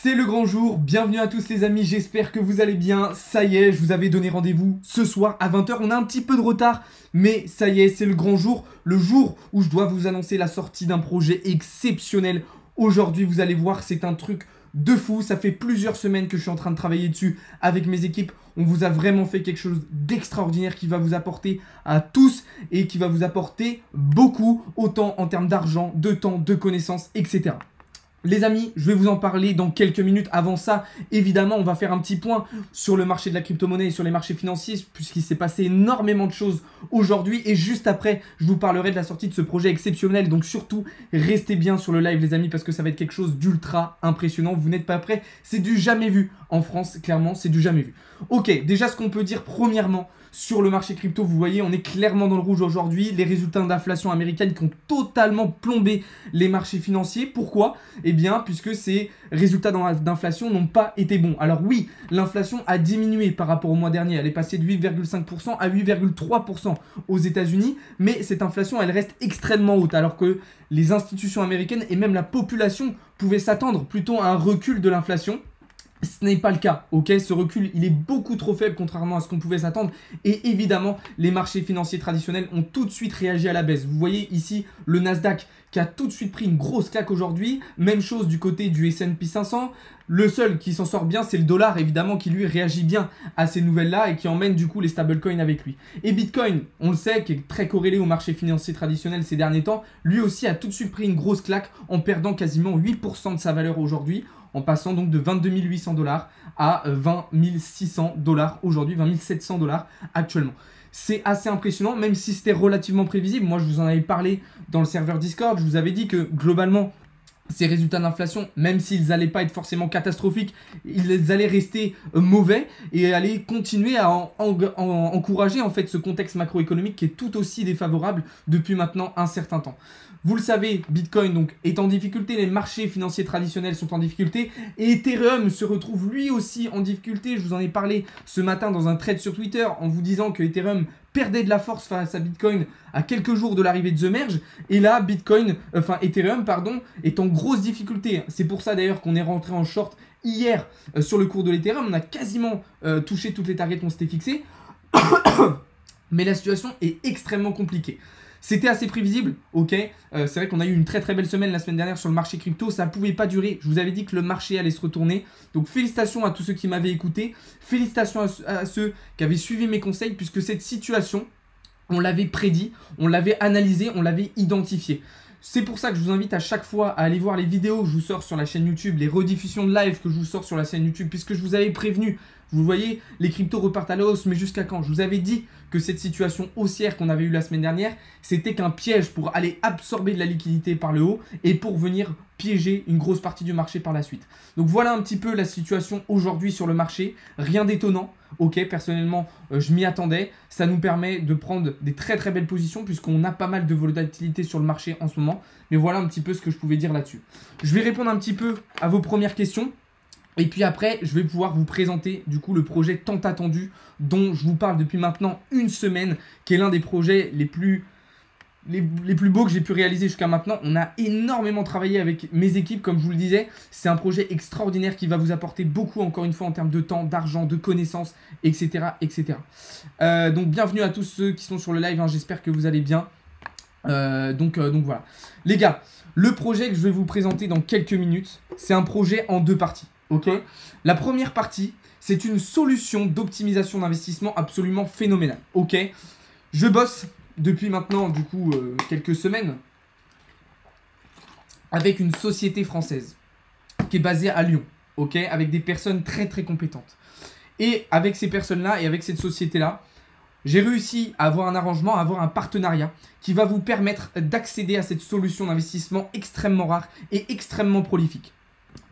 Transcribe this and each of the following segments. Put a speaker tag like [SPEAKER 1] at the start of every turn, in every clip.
[SPEAKER 1] C'est le grand jour, bienvenue à tous les amis, j'espère que vous allez bien. Ça y est, je vous avais donné rendez-vous ce soir à 20 h, on a un petit peu de retard, mais ça y est, c'est le grand jour, le jour où je dois vous annoncer la sortie d'un projet exceptionnel. Aujourd'hui, vous allez voir, c'est un truc de fou, ça fait plusieurs semaines que je suis en train de travailler dessus avec mes équipes. On vous a vraiment fait quelque chose d'extraordinaire qui va vous apporter à tous et qui va vous apporter beaucoup, autant en termes d'argent, de temps, de connaissances, etc. Les amis, je vais vous en parler dans quelques minutes. Avant ça, évidemment, on va faire un petit point sur le marché de la crypto-monnaie et sur les marchés financiers, puisqu'il s'est passé énormément de choses aujourd'hui. Et juste après, je vous parlerai de la sortie de ce projet exceptionnel. Donc surtout, restez bien sur le live, les amis, parce que ça va être quelque chose d'ultra impressionnant. Vous n'êtes pas prêts, c'est du jamais vu en France, clairement, c'est du jamais vu. Ok, déjà ce qu'on peut dire premièrement sur le marché crypto, vous voyez, on est clairement dans le rouge aujourd'hui. Les résultats d'inflation américaine qui ont totalement plombé les marchés financiers. Pourquoi? Eh bien, puisque ces résultats d'inflation n'ont pas été bons. Alors oui, l'inflation a diminué par rapport au mois dernier. Elle est passée de 8,5% à 8,3% aux États-Unis. Mais cette inflation, elle reste extrêmement haute. Alors que les institutions américaines et même la population pouvaient s'attendre plutôt à un recul de l'inflation. Ce n'est pas le cas, ok? Ce recul, il est beaucoup trop faible contrairement à ce qu'on pouvait s'attendre. Et évidemment, les marchés financiers traditionnels ont tout de suite réagi à la baisse. Vous voyez ici le Nasdaq qui a tout de suite pris une grosse claque aujourd'hui. Même chose du côté du S&P 500. Le seul qui s'en sort bien, c'est le dollar, évidemment, qui lui réagit bien à ces nouvelles-là et qui emmène du coup les stablecoins avec lui. Et Bitcoin, on le sait, qui est très corrélé au marché financier traditionnel ces derniers temps, lui aussi a tout de suite pris une grosse claque en perdant quasiment 8% de sa valeur aujourd'hui, en passant donc de 22 800 $ à 20 600 $ aujourd'hui, 20 700 $ actuellement. C'est assez impressionnant, même si c'était relativement prévisible. Moi, je vous en avais parlé dans le serveur Discord. Je vous avais dit que globalement, ces résultats d'inflation, même s'ils n'allaient pas être forcément catastrophiques, ils allaient rester mauvais et allaient continuer à encourager en fait ce contexte macroéconomique qui est tout aussi défavorable depuis maintenant un certain temps. Vous le savez, Bitcoin donc est en difficulté, les marchés financiers traditionnels sont en difficulté et Ethereum se retrouve lui aussi en difficulté. Je vous en ai parlé ce matin dans un thread sur Twitter en vous disant que Ethereum perdait de la force face à Bitcoin à quelques jours de l'arrivée de The Merge. Et là, Ethereum est en grosse difficulté. C'est pour ça d'ailleurs qu'on est rentré en short hier sur le cours de l'Ethereum. On a quasiment touché toutes les targets qu'on s'était fixées. Mais la situation est extrêmement compliquée. C'était assez prévisible, ok. C'est vrai qu'on a eu une très belle semaine la semaine dernière sur le marché crypto. Ça ne pouvait pas durer. Je vous avais dit que le marché allait se retourner. Donc félicitations à tous ceux qui m'avaient écouté. Félicitations à ceux qui avaient suivi mes conseils, puisque cette situation, on l'avait prédit, on l'avait analysé, on l'avait identifié. C'est pour ça que je vous invite à chaque fois à aller voir les vidéos que je vous sors sur la chaîne YouTube, les rediffusions de live que je vous sors sur la chaîne YouTube, puisque je vous avais prévenu. Vous voyez, les cryptos repartent à la hausse, mais jusqu'à quand? Je vous avais dit que cette situation haussière qu'on avait eue la semaine dernière, c'était qu'un piège pour aller absorber de la liquidité par le haut et pour venir piéger une grosse partie du marché par la suite. Donc voilà un petit peu la situation aujourd'hui sur le marché. Rien d'étonnant, ok, personnellement, je m'y attendais. Ça nous permet de prendre des très belles positions puisqu'on a pas mal de volatilité sur le marché en ce moment. Mais voilà un petit peu ce que je pouvais dire là-dessus. Je vais répondre un petit peu à vos premières questions. Et puis après, je vais pouvoir vous présenter du coup le projet tant attendu dont je vous parle depuis maintenant une semaine, qui est l'un des projets les plus beaux que j'ai pu réaliser jusqu'à maintenant. On a énormément travaillé avec mes équipes, comme je vous le disais. C'est un projet extraordinaire qui va vous apporter beaucoup, encore une fois, en termes de temps, d'argent, de connaissances, etc. etc. Donc bienvenue à tous ceux qui sont sur le live, hein. J'espère que vous allez bien. Donc voilà. Les gars, le projet que je vais vous présenter dans quelques minutes, c'est un projet en deux parties. Ok. La première partie, c'est une solution d'optimisation d'investissement absolument phénoménale. Ok. Je bosse depuis maintenant du coup quelques semaines avec une société française qui est basée à Lyon. Ok. Avec des personnes très compétentes. Et avec ces personnes-là et avec cette société-là, j'ai réussi à avoir un arrangement, à avoir un partenariat qui va vous permettre d'accéder à cette solution d'investissement extrêmement rare et extrêmement prolifique.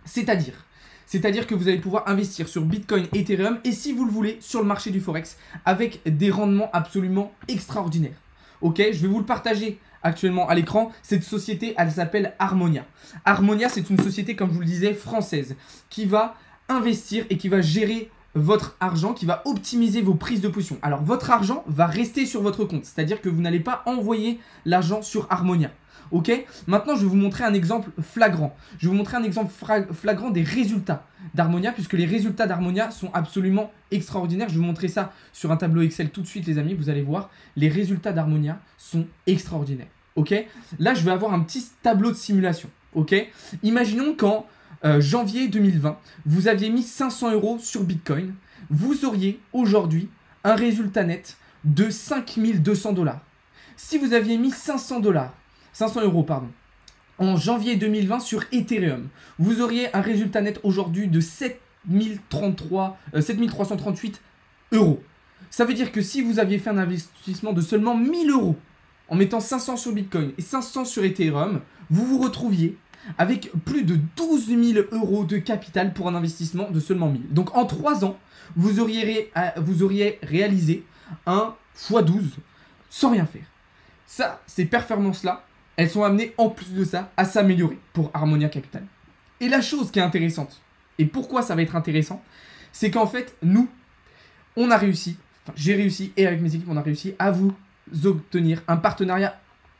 [SPEAKER 1] C'est-à-dire que vous allez pouvoir investir sur Bitcoin, Ethereum et si vous le voulez sur le marché du Forex avec des rendements absolument extraordinaires. Ok, je vais vous le partager actuellement à l'écran. Cette société, elle s'appelle Harmonia. Harmonia, c'est une société, comme je vous le disais, française qui va investir et qui va gérer votre argent, qui va optimiser vos prises de position. Alors, votre argent va rester sur votre compte, c'est-à-dire que vous n'allez pas envoyer l'argent sur Harmonia. Ok? Maintenant, je vais vous montrer un exemple flagrant. Je vais vous montrer un exemple flagrant des résultats d'Harmonia, puisque les résultats d'Harmonia sont absolument extraordinaires. Je vais vous montrer ça sur un tableau Excel tout de suite, les amis. Vous allez voir, les résultats d'Harmonia sont extraordinaires. Ok? Là, je vais avoir un petit tableau de simulation. Ok? Imaginons qu'en janvier 2020, vous aviez mis 500 € sur Bitcoin. Vous auriez aujourd'hui un résultat net de 5200 $. Si vous aviez mis 500 €, pardon, en janvier 2020 sur Ethereum, vous auriez un résultat net aujourd'hui de 7338 €. Ça veut dire que si vous aviez fait un investissement de seulement 1000 € en mettant 500 sur Bitcoin et 500 sur Ethereum, vous vous retrouviez avec plus de 12 000 € de capital pour un investissement de seulement 1000. Donc en 3 ans, vous auriez réalisé un x12 sans rien faire. Ça, ces performances-là, elles sont amenées en plus de ça à s'améliorer pour Harmonia Capital. Et la chose qui est intéressante, et pourquoi ça va être intéressant, c'est qu'en fait, nous, on a réussi, enfin j'ai réussi et avec mes équipes, on a réussi à vous obtenir un partenariat,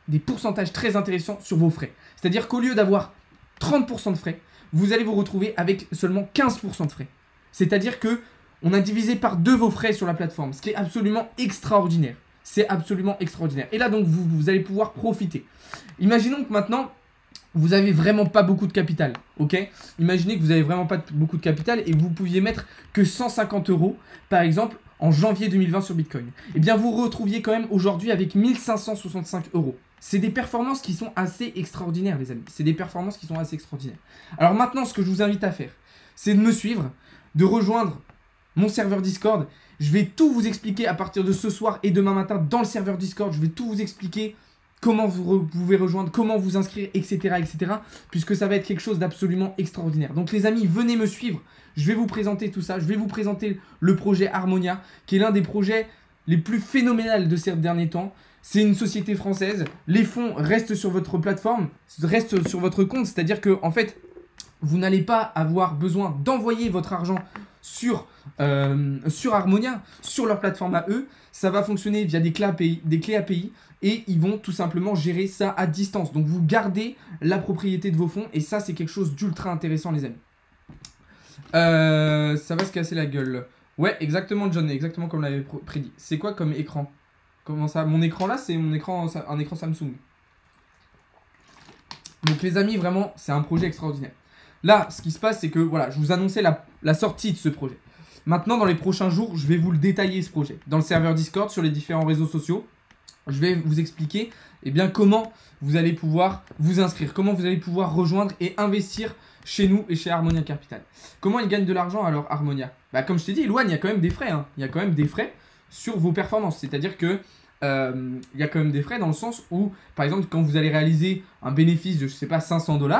[SPEAKER 1] des pourcentages très intéressants sur vos frais. C'est-à-dire qu'au lieu d'avoir 30% de frais, vous allez vous retrouver avec seulement 15% de frais. C'est-à-dire que on a divisé par 2 vos frais sur la plateforme, ce qui est absolument extraordinaire. C'est absolument extraordinaire. Et là, donc, vous allez pouvoir profiter. Imaginons que maintenant, vous n'avez vraiment pas beaucoup de capital, ok? Imaginez que vous n'avez vraiment pas beaucoup de capital et que vous pouviez mettre que 150 €, par exemple, en janvier 2020 sur Bitcoin. Eh bien, vous retrouviez quand même aujourd'hui avec 1565 €. C'est des performances qui sont assez extraordinaires, les amis. C'est des performances qui sont assez extraordinaires. Alors maintenant, ce que je vous invite à faire, c'est de me suivre, de rejoindre mon serveur Discord. Je vais tout vous expliquer à partir de ce soir et demain matin dans le serveur Discord. Je vais tout vous expliquer comment vous pouvez rejoindre, comment vous inscrire, etc., etc. Puisque ça va être quelque chose d'absolument extraordinaire. Donc les amis, venez me suivre. Je vais vous présenter tout ça. Je vais vous présenter le projet Harmonia, qui est l'un des projets les plus phénoménales de ces derniers temps. C'est une société française. Les fonds restent sur votre plateforme, restent sur votre compte. C'est-à-dire que, en fait, vous n'allez pas avoir besoin d'envoyer votre argent sur Harmonia, sur leur plateforme à eux. Ça va fonctionner via des clés API et ils vont tout simplement gérer ça à distance. Donc vous gardez la propriété de vos fonds et ça c'est quelque chose d'ultra intéressant, les amis. Ça va se casser la gueule. Ouais, exactement, John, exactement comme l'avait prédit. C'est quoi comme écran? Comment ça? Mon écran là, c'est un écran Samsung. Donc les amis, vraiment, c'est un projet extraordinaire. Là, ce qui se passe, c'est que voilà, je vous annonçais la sortie de ce projet. Maintenant, dans les prochains jours, je vais vous le détailler, ce projet. Dans le serveur Discord, sur les différents réseaux sociaux, je vais vous expliquer comment vous allez pouvoir vous inscrire, comment vous allez pouvoir rejoindre et investir chez nous et chez Harmonia Capital. Comment ils gagnent de l'argent alors, Harmonia? Comme je t'ai dit, Elouane, il y a quand même des frais. Hein. Il y a quand même des frais sur vos performances. C'est-à-dire que il y a quand même des frais dans le sens où, par exemple, quand vous allez réaliser un bénéfice de, je sais pas, 500 $,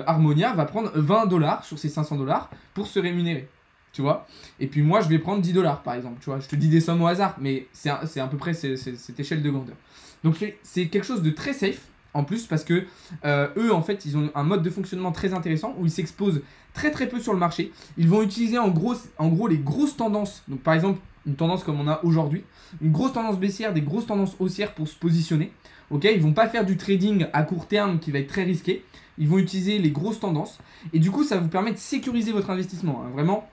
[SPEAKER 1] Harmonia va prendre 20 $ sur ces 500 $ pour se rémunérer. Tu vois? Et puis moi, je vais prendre 10 $ par exemple. Tu vois? Je te dis des sommes au hasard, mais c'est à peu près cette échelle de grandeur. Donc c'est quelque chose de très safe en plus parce que eux, en fait, ils ont un mode de fonctionnement très intéressant où ils s'exposent très peu sur le marché. Ils vont utiliser en gros les grosses tendances. Donc par exemple, une tendance comme on a aujourd'hui, une grosse tendance baissière, des grosses tendances haussières pour se positionner. Ok, ils vont pas faire du trading à court terme qui va être très risqué. Ils vont utiliser les grosses tendances et du coup, ça vous permet de sécuriser votre investissement. Hein. Vraiment,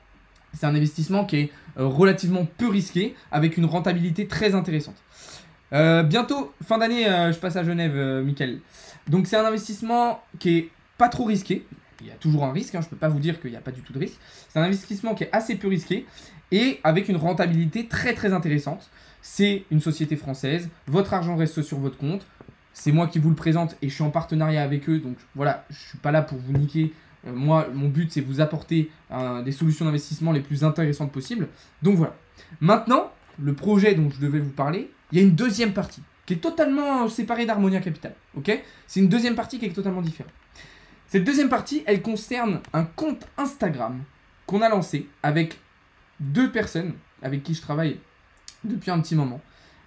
[SPEAKER 1] c'est un investissement qui est relativement peu risqué avec une rentabilité très intéressante. Bientôt, fin d'année, je passe à Genève, Mickaël. Donc c'est un investissement qui est pas trop risqué. Il y a toujours un risque, hein, je peux pas vous dire qu'il n'y a pas du tout de risque. C'est un investissement qui est assez peu risqué et avec une rentabilité très intéressante. C'est une société française, votre argent reste sur votre compte. C'est moi qui vous le présente et je suis en partenariat avec eux. Donc voilà, je suis pas là pour vous niquer. Moi, mon but, c'est vous apporter des solutions d'investissement les plus intéressantes possibles. Donc voilà. Maintenant, le projet dont je devais vous parler, il y a une deuxième partie qui est totalement séparée d'Harmonia Capital. Ok? C'est une deuxième partie qui est totalement différente. Cette deuxième partie, elle concerne un compte Instagram qu'on a lancé avec 2 personnes avec qui je travaille depuis un petit moment.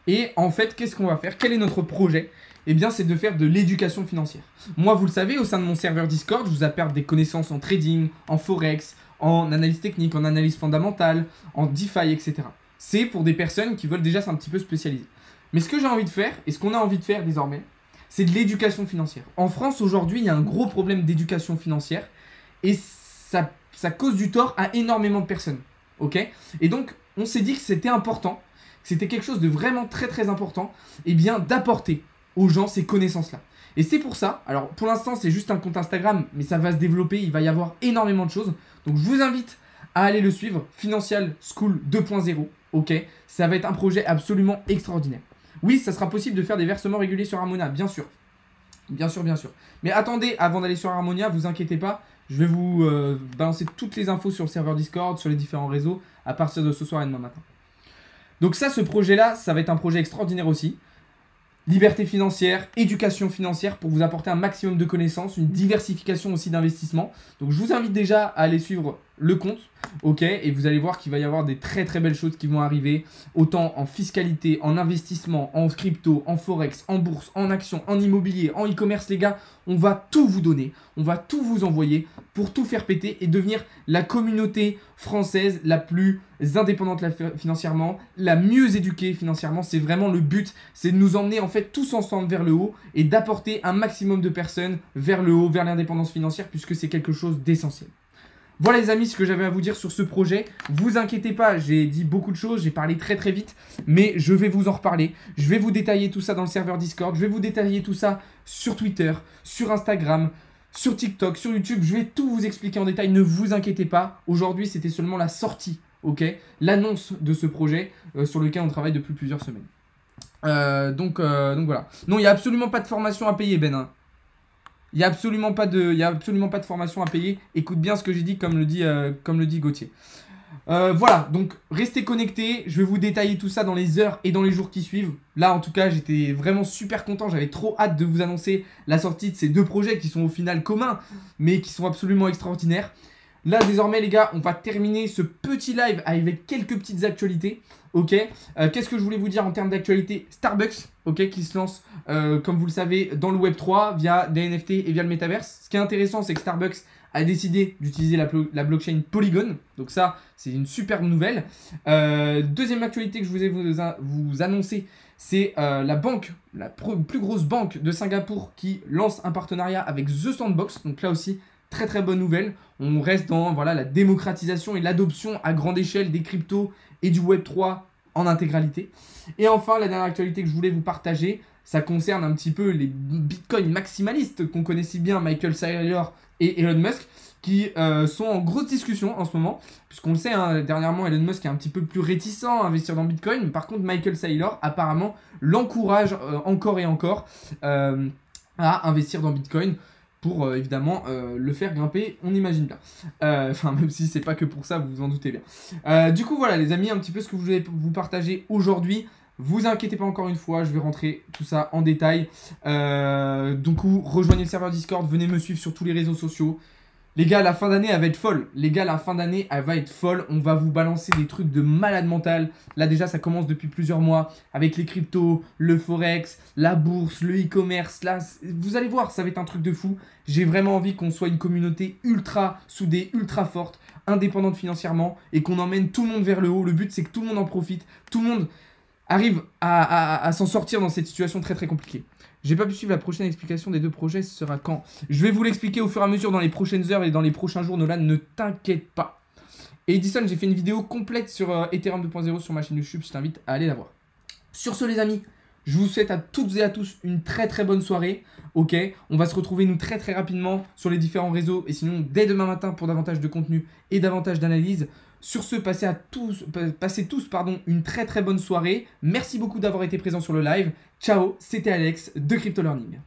[SPEAKER 1] Et en fait, qu'est-ce qu'on va faire? Quel est notre projet? Eh bien, c'est de faire de l'éducation financière. Moi, vous le savez, au sein de mon serveur Discord, je vous apporte des connaissances en trading, en forex, en analyse technique, en analyse fondamentale, en DeFi, etc. C'est pour des personnes qui veulent déjà un petit peu spécialiser. Mais ce que j'ai envie de faire, et ce qu'on a envie de faire désormais, c'est de l'éducation financière. En France, aujourd'hui, il y a un gros problème d'éducation financière et ça cause du tort à énormément de personnes. Ok? Et donc, on s'est dit que c'était important, que c'était quelque chose de vraiment très très important, et bien d'apporter aux gens ces connaissances-là. Et c'est pour ça, alors pour l'instant c'est juste un compte Instagram, mais ça va se développer, il va y avoir énormément de choses. Donc je vous invite à aller le suivre, Financial School 2.0, ok? Ça va être un projet absolument extraordinaire. Oui, ça sera possible de faire des versements réguliers sur Harmonia, bien sûr. Bien sûr, bien sûr. Mais attendez, avant d'aller sur Harmonia, vous inquiétez pas, je vais vous balancer toutes les infos sur le serveur Discord, sur les différents réseaux, à partir de ce soir et demain matin. Donc ça, ce projet-là, ça va être un projet extraordinaire aussi. Liberté financière, éducation financière pour vous apporter un maximum de connaissances, une diversification aussi d'investissement. Donc je vous invite déjà à aller suivre le compte, ok, et vous allez voir qu'il va y avoir des très très belles choses qui vont arriver, autant en fiscalité, en investissement, en crypto, en forex, en bourse, en actions, en immobilier, en e-commerce, les gars. On va tout vous donner, on va tout vous envoyer pour tout faire péter et devenir la communauté française la plus indépendante financièrement, la mieux éduquée financièrement. C'est vraiment le but, c'est de nous emmener en fait tous ensemble vers le haut et d'apporter un maximum de personnes vers le haut, vers l'indépendance financière, puisque c'est quelque chose d'essentiel. Voilà les amis, ce que j'avais à vous dire sur ce projet. Vous inquiétez pas, j'ai dit beaucoup de choses, j'ai parlé très très vite, mais je vais vous en reparler. Je vais vous détailler tout ça dans le serveur Discord, je vais vous détailler tout ça sur Twitter, sur Instagram, sur TikTok, sur YouTube. Je vais tout vous expliquer en détail, ne vous inquiétez pas. Aujourd'hui, c'était seulement la sortie, ok, l'annonce de ce projet sur lequel on travaille depuis plusieurs semaines. Donc voilà. Non, il n'y a absolument pas de formation à payer, Ben. Hein. Il n'y a absolument pas de formation à payer. Écoute bien ce que j'ai dit, comme le dit Gauthier. Voilà, donc restez connectés. Je vais vous détailler tout ça dans les heures et dans les jours qui suivent. Là, en tout cas, j'étais vraiment super content. J'avais trop hâte de vous annoncer la sortie de ces deux projets qui sont au final communs, mais qui sont absolument extraordinaires. Là, désormais, les gars, on va terminer ce petit live avec quelques petites actualités. Ok, qu'est-ce que je voulais vous dire en termes d'actualité? Starbucks, ok, qui se lance, comme vous le savez, dans le Web3 via des NFT et via le Metaverse. Ce qui est intéressant, c'est que Starbucks a décidé d'utiliser la blockchain Polygon. Donc ça, c'est une superbe nouvelle. Deuxième actualité que je vous ai vous annoncer, c'est la plus grosse banque de Singapour qui lance un partenariat avec The Sandbox. Donc là aussi, très très bonne nouvelle. On reste dans voilà, la démocratisation et l'adoption à grande échelle des cryptos et du Web3 en intégralité. Et enfin, la dernière actualité que je voulais vous partager, ça concerne un petit peu les bitcoins maximalistes qu'on connaît si bien, Michael Saylor et Elon Musk, qui sont en grosse discussion en ce moment, puisqu'on le sait, hein, dernièrement Elon Musk est un petit peu plus réticent à investir dans Bitcoin, par contre Michael Saylor apparemment l'encourage encore et encore à investir dans Bitcoin, pour évidemment le faire grimper, on imagine bien. Enfin, même si c'est pas que pour ça, vous vous en doutez bien. Du coup, voilà les amis, un petit peu ce que je voulais vous partager aujourd'hui. Vous inquiétez pas encore une fois, je vais rentrer tout ça en détail. Du coup, rejoignez le serveur Discord, venez me suivre sur tous les réseaux sociaux. Les gars, la fin d'année, elle va être folle. Les gars, la fin d'année, elle va être folle. On va vous balancer des trucs de malade mental. Là, déjà, ça commence depuis plusieurs mois avec les cryptos, le forex, la bourse, le e-commerce. Là, vous allez voir, ça va être un truc de fou. J'ai vraiment envie qu'on soit une communauté ultra soudée, ultra forte, indépendante financièrement et qu'on emmène tout le monde vers le haut. Le but, c'est que tout le monde en profite. Tout le monde arrive à s'en sortir dans cette situation très très compliquée. J'ai pas pu suivre la prochaine explication des deux projets, ce sera quand? Je vais vous l'expliquer au fur et à mesure dans les prochaines heures et dans les prochains jours, Nolan, ne t'inquiète pas. Et Edison, j'ai fait une vidéo complète sur Ethereum 2.0 sur ma chaîne YouTube, je t'invite à aller la voir. Sur ce les amis, je vous souhaite à toutes et à tous une très très bonne soirée. Ok, on va se retrouver nous très très rapidement sur les différents réseaux et sinon dès demain matin pour davantage de contenu et davantage d'analyse. Sur ce, passez tous une très très bonne soirée. Merci beaucoup d'avoir été présent sur le live. Ciao, c'était Alex de Crypto Learning.